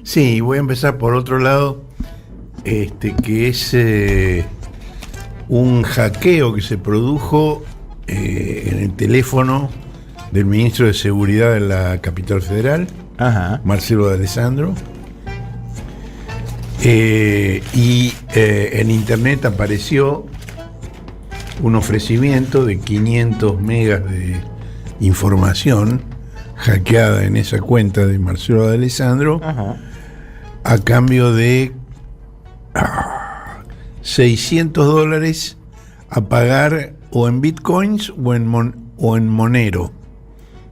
Sí, voy a empezar por otro lado, que es un hackeo que se produjo en el teléfono del ministro de Seguridad de la Capital Federal, Ajá. Marcelo D'Alessandro, y en internet apareció un ofrecimiento de 500 megas de información hackeada en esa cuenta de Marcelo D'Alessandro. Ajá. A cambio de $600 a pagar o en bitcoins o en Monero,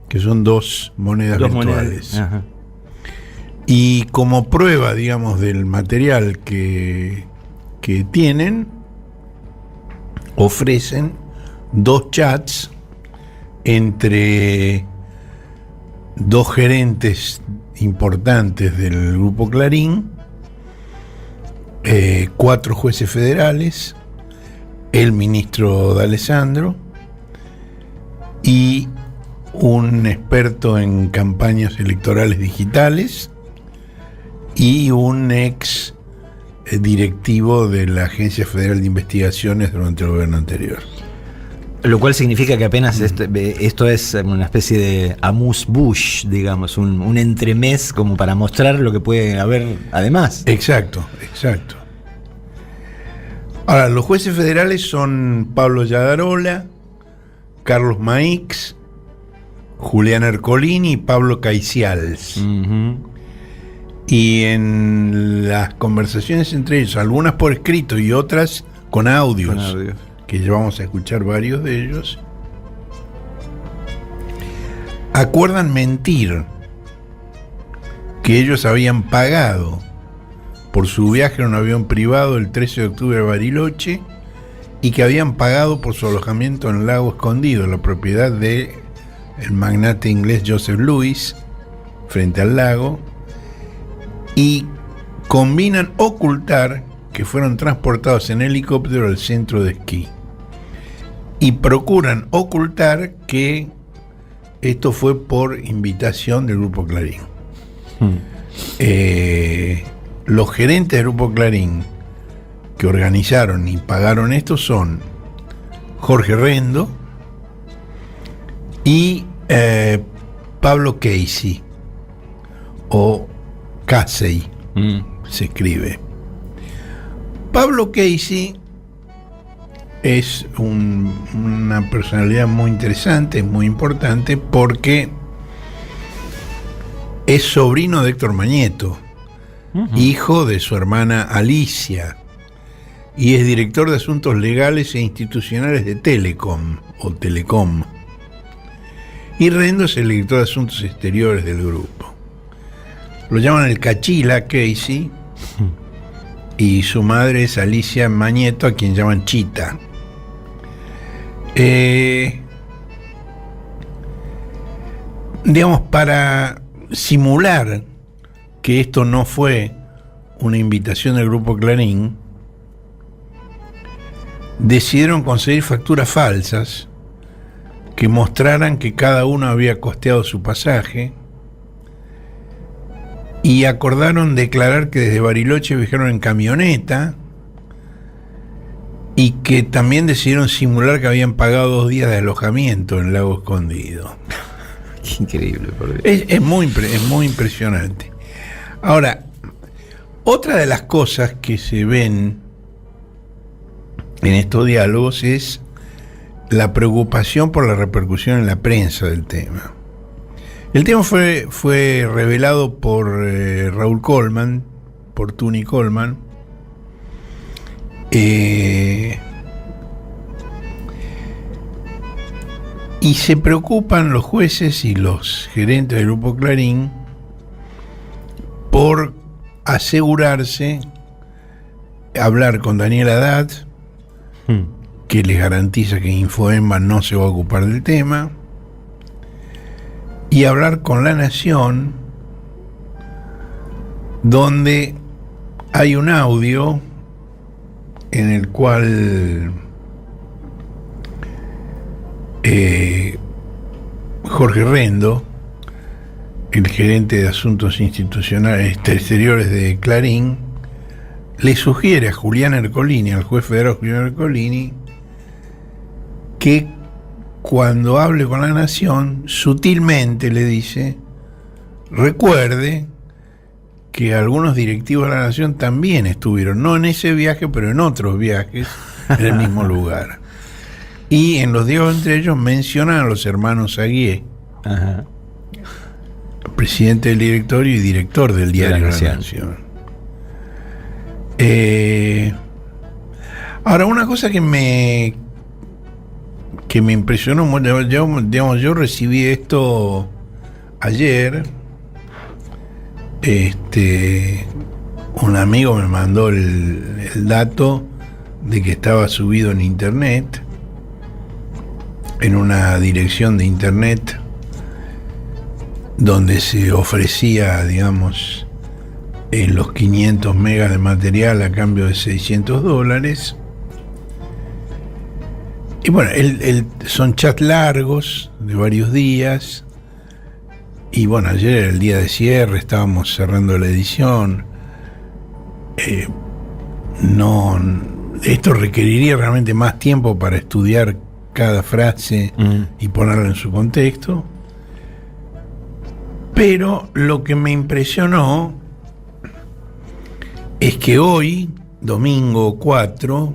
que son dos monedas virtuales. Ajá. Y como prueba, digamos, del material que tienen, ofrecen dos chats entre dos gerentes importantes del Grupo Clarín, 4 jueces federales, el ministro D'Alessandro y un experto en campañas electorales digitales y un ex directivo de la Agencia Federal de Investigaciones durante el gobierno anterior. Lo cual significa que apenas esto es una especie de amuse-bouche, digamos, un entremés como para mostrar lo que puede haber además. Exacto. Ahora, los jueces federales son Pablo Yadarola, Carlos Maix, Julián Ercolini y Pablo Caicials. Uh-huh. Y en las conversaciones entre ellos, algunas por escrito y otras con audios, que ya vamos a escuchar varios de ellos, acuerdan mentir que ellos habían pagado por su viaje en un avión privado el 13 de octubre a Bariloche y que habían pagado por su alojamiento en el Lago Escondido, la propiedad del magnate inglés Joseph Lewis, frente al lago, y combinan ocultar que fueron transportados en helicóptero al centro de esquí. Y procuran ocultar que esto fue por invitación del Grupo Clarín. Los gerentes del Grupo Clarín que organizaron y pagaron esto son Jorge Rendo y Pablo Casey, o Casey, se escribe. Pablo Casey es una personalidad muy interesante, muy importante, porque es sobrino de Héctor Mañeto, hijo de su hermana Alicia, y es director de asuntos legales e institucionales de Telecom, o Telecom. Y Rendo es el director de asuntos exteriores del grupo. Lo llaman el Cachila Casey, y su madre es Alicia Mañeto, a quien llaman Chita. Digamos, para simular que esto no fue una invitación del Grupo Clarín, decidieron conseguir facturas falsas que mostraran que cada uno había costeado su pasaje, y acordaron declarar que desde Bariloche viajaron en camioneta y que también decidieron simular que habían pagado 2 días de alojamiento en el Lago Escondido. Qué increíble, por Dios. Es muy impresionante. Ahora, otra de las cosas que se ven en estos diálogos es la preocupación por la repercusión en la prensa del tema. El tema fue revelado por Raúl Colman, por Tuni Colman, y se preocupan los jueces y los gerentes del Grupo Clarín por asegurarse, hablar con Daniel Haddad, que les garantiza que Infoemba no se va a ocupar del tema, y hablar con La Nación, donde hay un audio en el cual Jorge Rendo el gerente de Asuntos Institucionales Exteriores de Clarín, le sugiere a Julián Ercolini, al juez federal Julián Ercolini, que cuando hable con La Nación, sutilmente le dice, recuerde que algunos directivos de La Nación también estuvieron, no en ese viaje, pero en otros viajes, en el mismo lugar. Y en los diálogos entre ellos mencionan a los hermanos Aguié, Ajá. presidente del directorio y director del diario La Nación. Ahora, una cosa que me impresionó, digamos, yo recibí esto ayer. Un amigo me mandó el dato de que estaba subido en internet, en una dirección de internet donde se ofrecía, digamos, los 500 megas de material a cambio de $600. Y bueno, son chats largos de varios días. Y bueno, ayer era el día de cierre, estábamos cerrando la edición. Esto requeriría realmente más tiempo para estudiar cada frase y ponerla en su contexto. Pero lo que me impresionó es que hoy, domingo 4,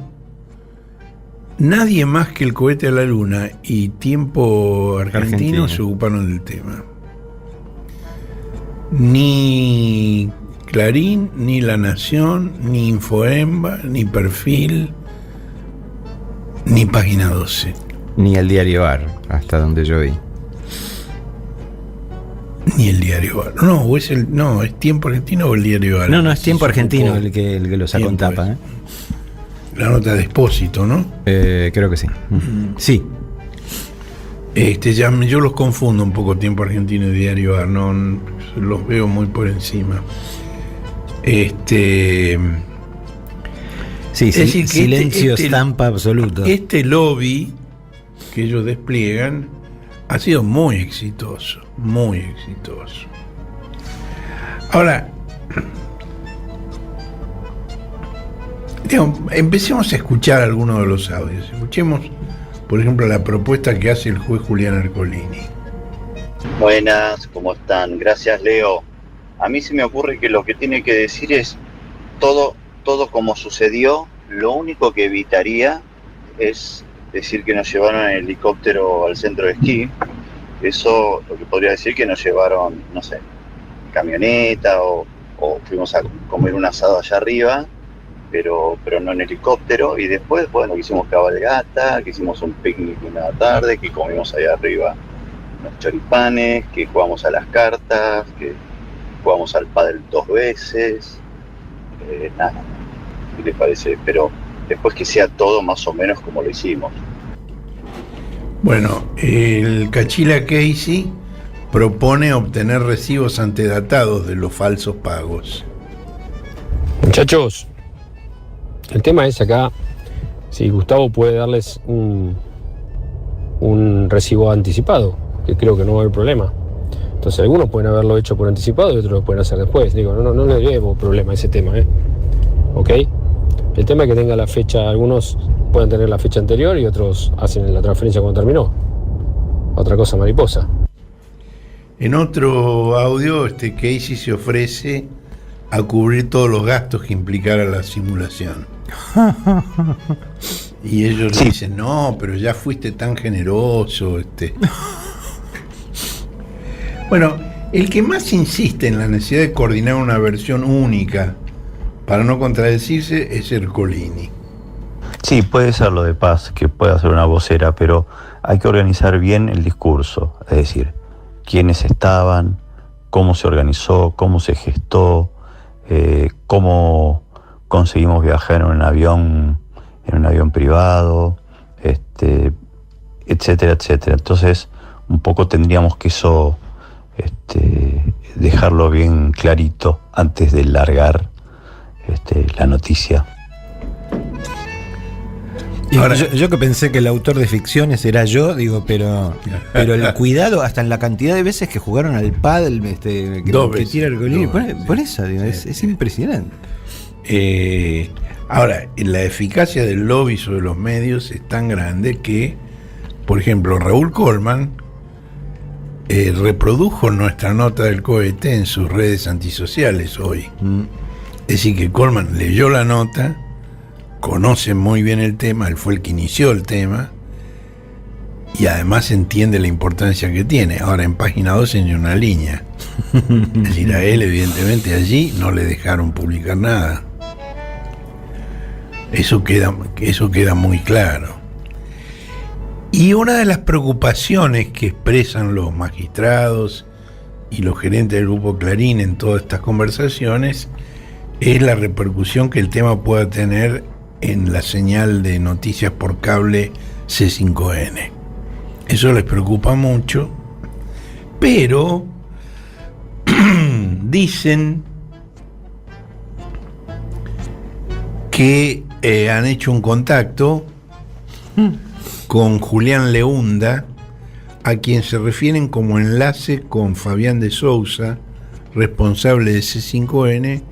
nadie más que el cohete a la luna y Tiempo Argentino se ocuparon del tema. Ni Clarín, ni La Nación, ni Infoemba, ni Perfil, ni Página 12. Ni el diario AR, hasta donde yo vi. Ni el diario AR. No, ¿es Tiempo Argentino o el diario AR? No, es Tiempo Argentino el que lo sacó en tapa. La nota de Expósito, ¿no? Creo que sí. Sí. Yo los confundo un poco, Tiempo Argentino y Diario AR, no los veo muy por encima. Sí, es decir, silencio, estampa absoluto. Este lobby que ellos despliegan ha sido muy exitoso, muy exitoso. Ahora, empecemos a escuchar algunos de los audios. Escuchemos, por ejemplo, la propuesta que hace el juez Julián Ercolini. Buenas, ¿cómo están? Gracias, Leo. A mí se me ocurre que lo que tiene que decir es todo como sucedió. Lo único que evitaría es decir que nos llevaron en helicóptero al centro de esquí. Eso lo que podría decir que nos llevaron, no sé, camioneta o fuimos a comer un asado allá arriba, pero no en helicóptero. Y después, bueno, que hicimos cabalgata, que hicimos un picnic una tarde, que comimos allá arriba unos choripanes, que jugamos a las cartas, que jugamos al pádel 2 veces. Nada, ¿qué les parece? Pero después que sea todo más o menos como lo hicimos. Bueno, el Cachila Casey propone obtener recibos antedatados de los falsos pagos. Muchachos, el tema es acá, si Gustavo puede darles un recibo anticipado, que creo que no va a haber problema. Entonces algunos pueden haberlo hecho por anticipado y otros lo pueden hacer después. Digo, no le llevo problema a ese tema, ¿ok? El tema es que tenga la fecha, algunos pueden tener la fecha anterior y otros hacen la transferencia cuando terminó. Otra cosa mariposa. En otro audio, Casey se ofrece a cubrir todos los gastos que implicara la simulación. Y ellos le dicen, no, pero ya fuiste tan generoso. Bueno, el que más insiste en la necesidad de coordinar una versión única para no contradecirse es Ercolini. Sí, puede ser lo de Paz, que pueda ser una vocera, pero hay que organizar bien el discurso, es decir, quiénes estaban, cómo se organizó, cómo se gestó, cómo conseguimos viajar en un avión privado, etcétera, etcétera. Entonces, un poco tendríamos que eso dejarlo bien clarito antes de largar la noticia. Y Ahora, yo que pensé que el autor de ficciones era yo, digo, pero el cuidado, hasta en la cantidad de veces que jugaron al pádel, que tira el golín, por eso, digo, es impresionante. Ahora, la eficacia del lobby sobre los medios es tan grande que, por ejemplo, Raúl Colman reprodujo nuestra nota del cohete en sus redes antisociales hoy. Es decir, que Colman leyó la nota, conoce muy bien el tema, él fue el que inició el tema y además entiende la importancia que tiene. Ahora, en página 12 ni una línea. Es decir, a él evidentemente allí no le dejaron publicar nada. Eso queda muy claro. Y una de las preocupaciones que expresan los magistrados y los gerentes del Grupo Clarín en todas estas conversaciones es la repercusión que el tema pueda tener en la señal de noticias por cable C5N. Eso les preocupa mucho, pero dicen que han hecho un contacto con Julián Leunda, a quien se refieren como enlace con Fabián de Sousa, responsable de C5N,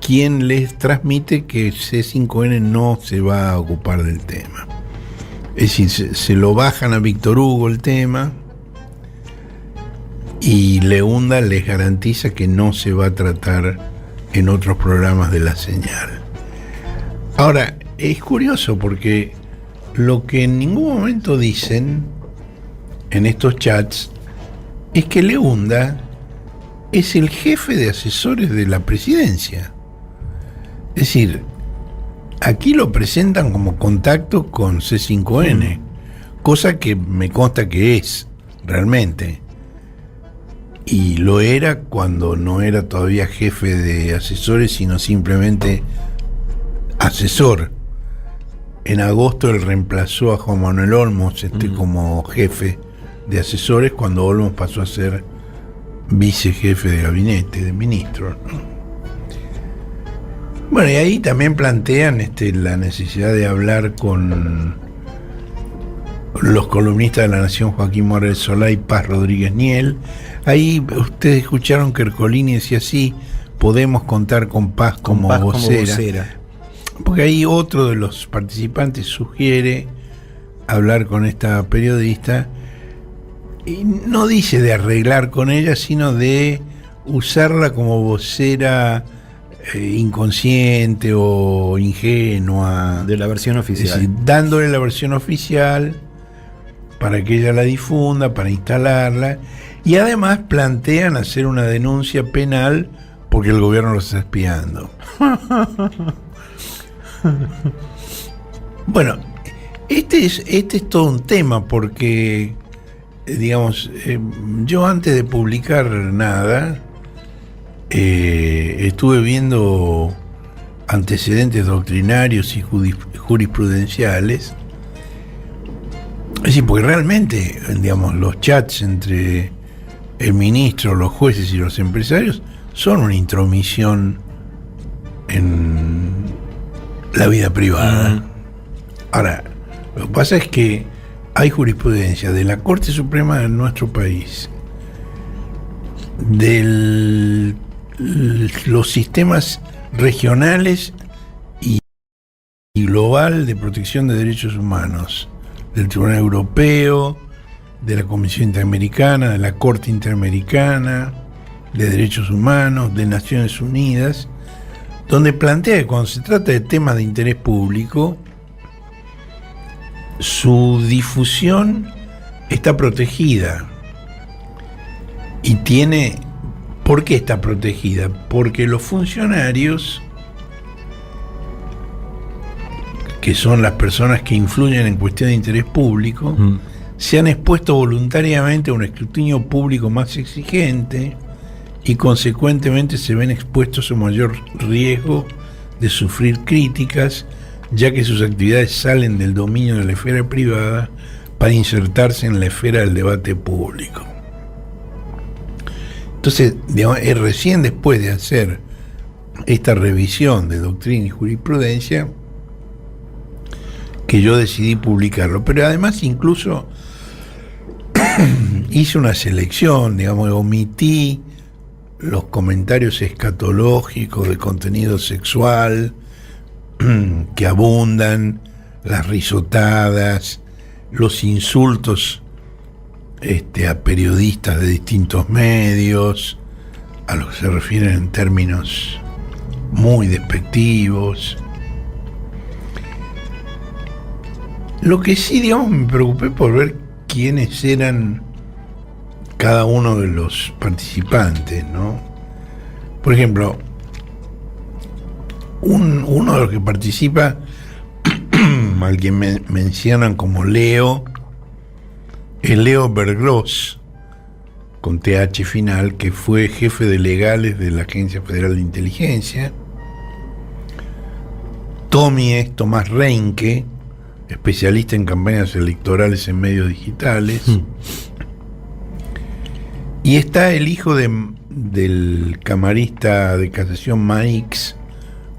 quien les transmite que C5N no se va a ocupar del tema. Es decir, se lo bajan a Víctor Hugo el tema y Leunda les garantiza que no se va a tratar en otros programas de la señal. Ahora, es curioso porque lo que en ningún momento dicen en estos chats es que Leunda es el jefe de asesores de la presidencia. Es decir, aquí lo presentan como contacto con C5N, cosa que me consta que es realmente. Y lo era cuando no era todavía jefe de asesores, sino simplemente asesor. En agosto él reemplazó a Juan Manuel Olmos como jefe de asesores, cuando Olmos pasó a ser vicejefe de gabinete, de ministro, ¿no? Bueno, y ahí también plantean la necesidad de hablar con los columnistas de La Nación, Joaquín Morel Solá y Paz Rodríguez Niel. Ahí ustedes escucharon que Ercolini decía así: podemos contar con Paz como vocera. Porque ahí otro de los participantes sugiere hablar con esta periodista, y no dice de arreglar con ella, sino de usarla como vocera inconsciente o ingenua de la versión oficial. Es decir, dándole la versión oficial para que ella la difunda, para instalarla, y además plantean hacer una denuncia penal porque el gobierno los está espiando. Bueno, este es todo un tema porque, digamos, yo antes de publicar nada, estuve viendo antecedentes doctrinarios y jurisprudenciales. Es decir, porque realmente, digamos, los chats entre el ministro, los jueces y los empresarios son una intromisión en la vida privada. Ahora, lo que pasa es que hay jurisprudencia de la Corte Suprema de nuestro país, de los sistemas regionales y global de protección de derechos humanos, del Tribunal Europeo, de la Comisión Interamericana, de la Corte Interamericana de Derechos Humanos, de Naciones Unidas, donde plantea que cuando se trata de temas de interés público, su difusión está protegida. Y tiene... ¿Por qué está protegida? Porque los funcionarios, que son las personas que influyen en cuestión de interés público, se han expuesto voluntariamente a un escrutinio público más exigente y consecuentemente se ven expuestos a mayor riesgo de sufrir críticas, ya que sus actividades salen del dominio de la esfera privada para insertarse en la esfera del debate público. Entonces, digamos, recién después de hacer esta revisión de doctrina y jurisprudencia, que yo decidí publicarlo. Pero además incluso hice una selección, digamos, omití los comentarios escatológicos de contenido sexual que abundan, las risotadas, los insultos a periodistas de distintos medios, a los que se refieren en términos muy despectivos. Lo que sí, digamos, me preocupé por ver quiénes eran cada uno de los participantes, ¿no? Por ejemplo, uno de los que participa, al que mencionan como Leo, es Leo Berglos, con TH final, que fue jefe de legales de la Agencia Federal de Inteligencia. Tommy es Tomás Reinke, especialista en campañas electorales en medios digitales. Y está el hijo del camarista de casación Maix,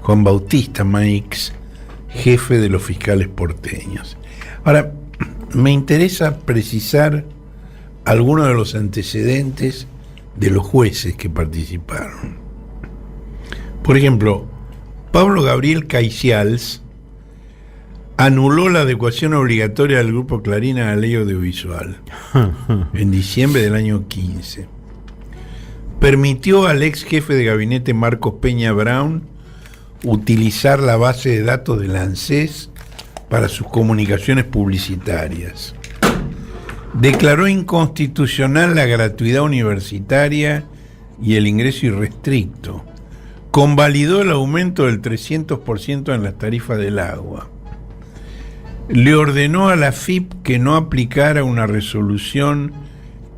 Juan Bautista Maix, jefe de los fiscales porteños. Ahora, me interesa precisar algunos de los antecedentes de los jueces que participaron. Por ejemplo, Pablo Gabriel Caicials anuló la adecuación obligatoria del Grupo Clarín a la ley audiovisual en diciembre del año 15. Permitió al ex jefe de gabinete Marcos Peña Brown utilizar la base de datos del ANSES para sus comunicaciones publicitarias. Declaró inconstitucional la gratuidad universitaria y el ingreso irrestricto. Convalidó el aumento del 300% en las tarifas del agua. Le ordenó a la AFIP que no aplicara una resolución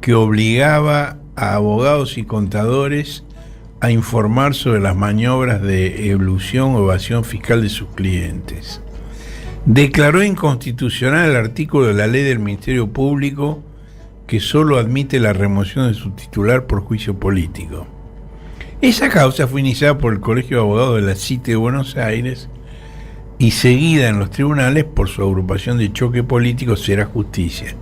que obligaba a abogados y contadores a informar sobre las maniobras de elusión o evasión fiscal de sus clientes. Declaró inconstitucional el artículo de la ley del Ministerio Público que solo admite la remoción de su titular por juicio político. Esa causa fue iniciada por el Colegio de Abogados de la CITE de Buenos Aires y seguida en los tribunales por su agrupación de choque político Será Justicia.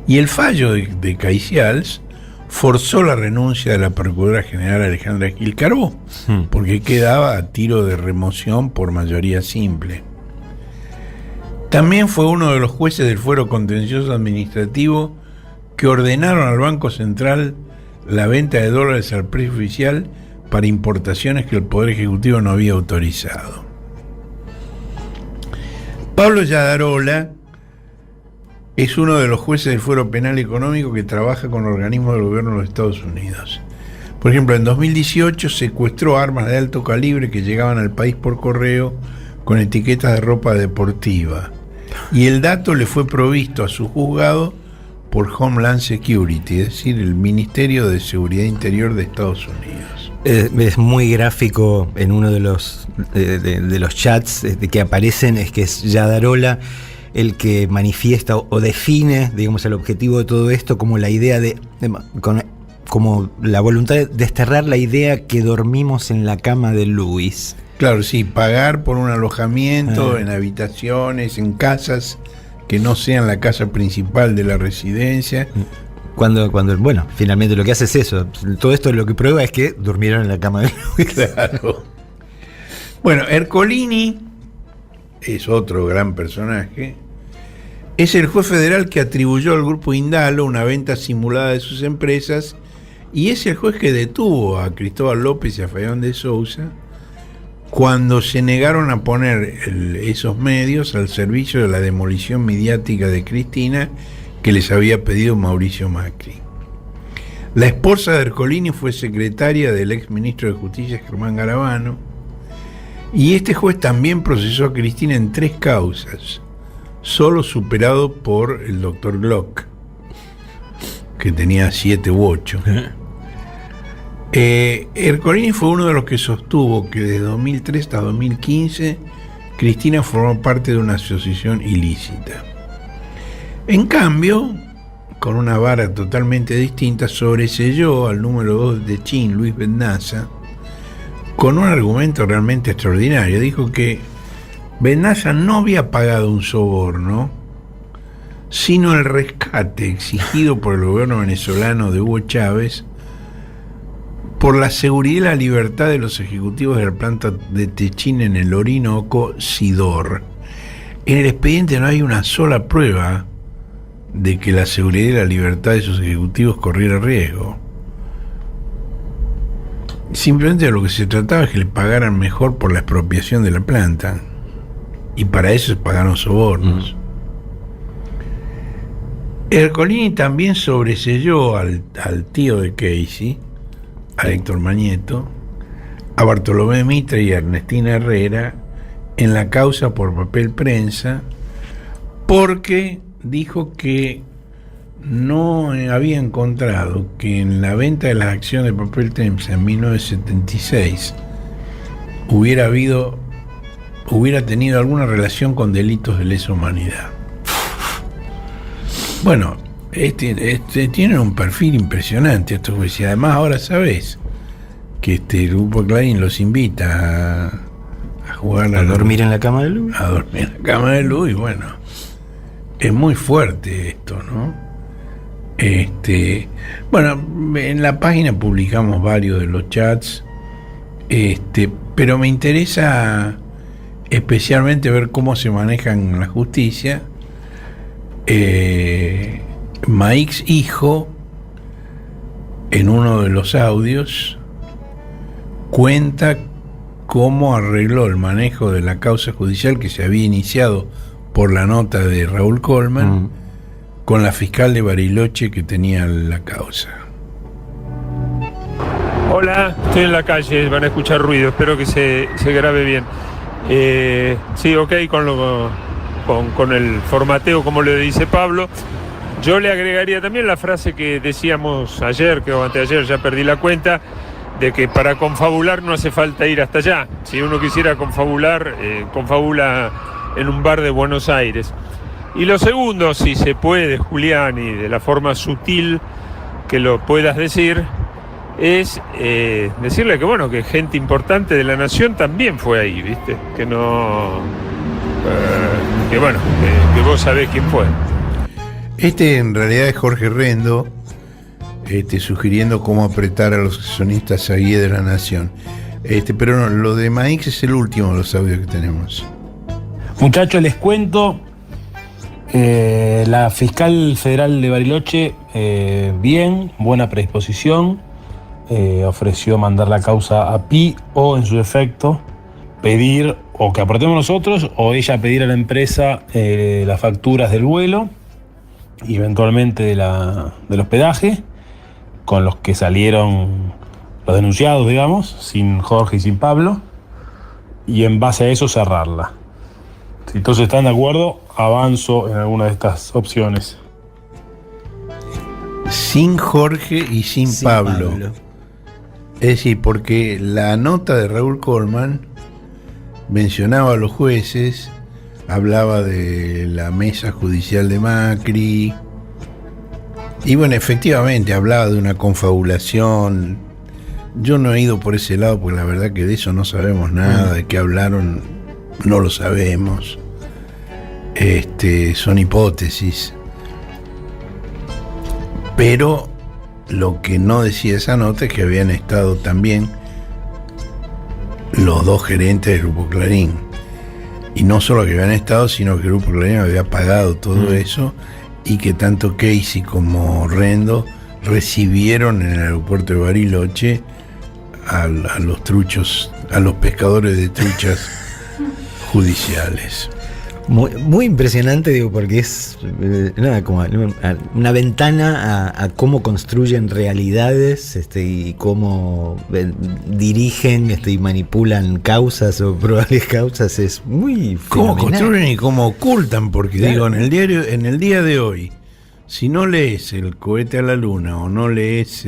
Y el fallo de Caicials forzó la renuncia de la Procuradora General Alejandra Gil Carbó, porque quedaba a tiro de remoción por mayoría simple. También fue uno de los jueces del Fuero Contencioso Administrativo que ordenaron al Banco Central la venta de dólares al precio oficial para importaciones que el Poder Ejecutivo no había autorizado. Pablo Yadarola es uno de los jueces del Fuero Penal Económico que trabaja con organismos del gobierno de los Estados Unidos. Por ejemplo, en 2018 secuestró armas de alto calibre que llegaban al país por correo con etiquetas de ropa deportiva. Y el dato le fue provisto a su juzgado por Homeland Security, es decir, el Ministerio de Seguridad Interior de Estados Unidos. Es muy gráfico en uno de los chats que aparecen, es que es Yadarola el que manifiesta o define, digamos, el objetivo de todo esto como la idea como la voluntad de desterrar la idea que dormimos en la cama de Luis. Claro, sí, pagar por un alojamiento en habitaciones, en casas que no sean la casa principal de la residencia. Cuando bueno, finalmente lo que hace es eso. Todo esto lo que prueba es que durmieron en la cama de Luis. Claro. Bueno, Ercolini es otro gran personaje. Es el juez federal que atribuyó al grupo Indalo una venta simulada de sus empresas y es el juez que detuvo a Cristóbal López y a Fayón de Sousa cuando se negaron a poner esos medios al servicio de la demolición mediática de Cristina que les había pedido Mauricio Macri. La esposa de Ercolini fue secretaria del ex ministro de Justicia Germán Garabano y este juez también procesó a Cristina en 3 causas, solo superado por el doctor Glock, que tenía 7 u 8. Ercolini fue uno de los que sostuvo que desde 2003 hasta 2015 Cristina formó parte de una asociación ilícita. En cambio, con una vara totalmente distinta, sobreselló al número 2 de Chin, Luis Bendaza, con un argumento realmente extraordinario. Dijo que Benassa no había pagado un soborno, sino el rescate exigido por el gobierno venezolano de Hugo Chávez por la seguridad y la libertad de los ejecutivos de la planta de Techín en el Orinoco, Sidor. En el expediente no hay una sola prueba de que la seguridad y la libertad de sus ejecutivos corriera riesgo. Simplemente de lo que se trataba es que le pagaran mejor por la expropiación de la planta. Y para eso se pagaron sobornos. Ercolini también sobreselló al tío de Casey, a Héctor Mañeto, a Bartolomé Mitre y a Ernestina Herrera en la causa por papel prensa, porque dijo que no había encontrado que en la venta de las acciones de papel prensa en 1976 hubiera tenido alguna relación con delitos de lesa humanidad. Bueno, tienen un perfil impresionante estos jueces. Y además ahora sabes que el grupo Clarín los invita a jugar a dormir en la cama de Luz. A dormir en la cama de Luz, y bueno, es muy fuerte esto, ¿no? Bueno, en la página publicamos varios de los chats, pero me interesa especialmente ver cómo se manejan en la justicia. Maix hijo, en uno de los audios, cuenta cómo arregló el manejo de la causa judicial que se había iniciado por la nota de Raúl Colman con la fiscal de Bariloche que tenía la causa. Hola, estoy en la calle, van a escuchar ruido, espero que se grabe bien. Sí, ok, con el formateo como le dice Pablo. Yo le agregaría también la frase que decíamos ayer, que o anteayer, ya perdí la cuenta, de que para confabular no hace falta ir hasta allá. Si uno quisiera confabular, confabula en un bar de Buenos Aires. Y lo segundo, si se puede, Julián, y de la forma sutil que lo puedas decir, es decirle que bueno, que gente importante de la nación también fue ahí, ¿viste? Que no... que bueno, que vos sabés quién fue. En realidad es Jorge Rendo, sugiriendo cómo apretar a los accionistas ahí de la nación. Pero no, lo de Maix es el último de los audios que tenemos. Muchachos, les cuento, la fiscal federal de Bariloche, bien, buena predisposición, ofreció mandar la causa a PI o, en su defecto, pedir o que aportemos nosotros o ella pedir a la empresa las facturas del vuelo y eventualmente del hospedaje, con los que salieron los denunciados, digamos, sin Jorge y sin Pablo, y en base a eso cerrarla. Si todos están de acuerdo, avanzo en alguna de estas opciones. Sin Jorge y sin Pablo. Es decir, porque la nota de Raúl Colman mencionaba a los jueces, hablaba de la mesa judicial de Macri, y bueno, efectivamente hablaba de una confabulación. Yo no he ido por ese lado porque la verdad que de eso no sabemos nada, de qué hablaron no lo sabemos. Son hipótesis. Pero lo que no decía esa nota es que habían estado también los dos gerentes del Grupo Clarín. Y no solo que habían estado, sino que el Grupo Clarín había pagado todo eso, y que tanto Casey como Rendo recibieron en el aeropuerto de Bariloche a los truchos, a los pescadores de truchas judiciales. Muy impresionante, digo, porque es como una ventana a cómo construyen realidades y cómo dirigen y manipulan causas o probables causas. Es muy cómo fenomenal. Construyen y cómo ocultan, porque claro, digo, en el día de hoy, si no lees El cohete a la luna o no lees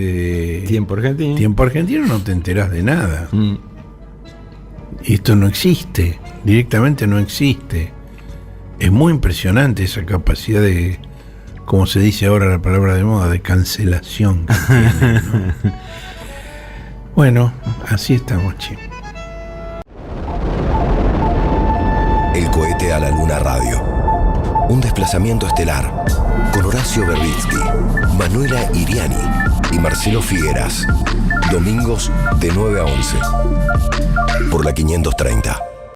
Tiempo Argentino, no te enterás de nada. Y esto no existe, directamente no existe. Es muy impresionante esa capacidad de, como se dice ahora la palabra de moda, de cancelación que tiene, ¿no? Bueno, así estamos, chicos. El Viaje a la Luna Radio. Un desplazamiento estelar con Horacio Verbitsky, Manuela Iriani y Marcelo Figueras. Domingos de 9 a 11 por la 530.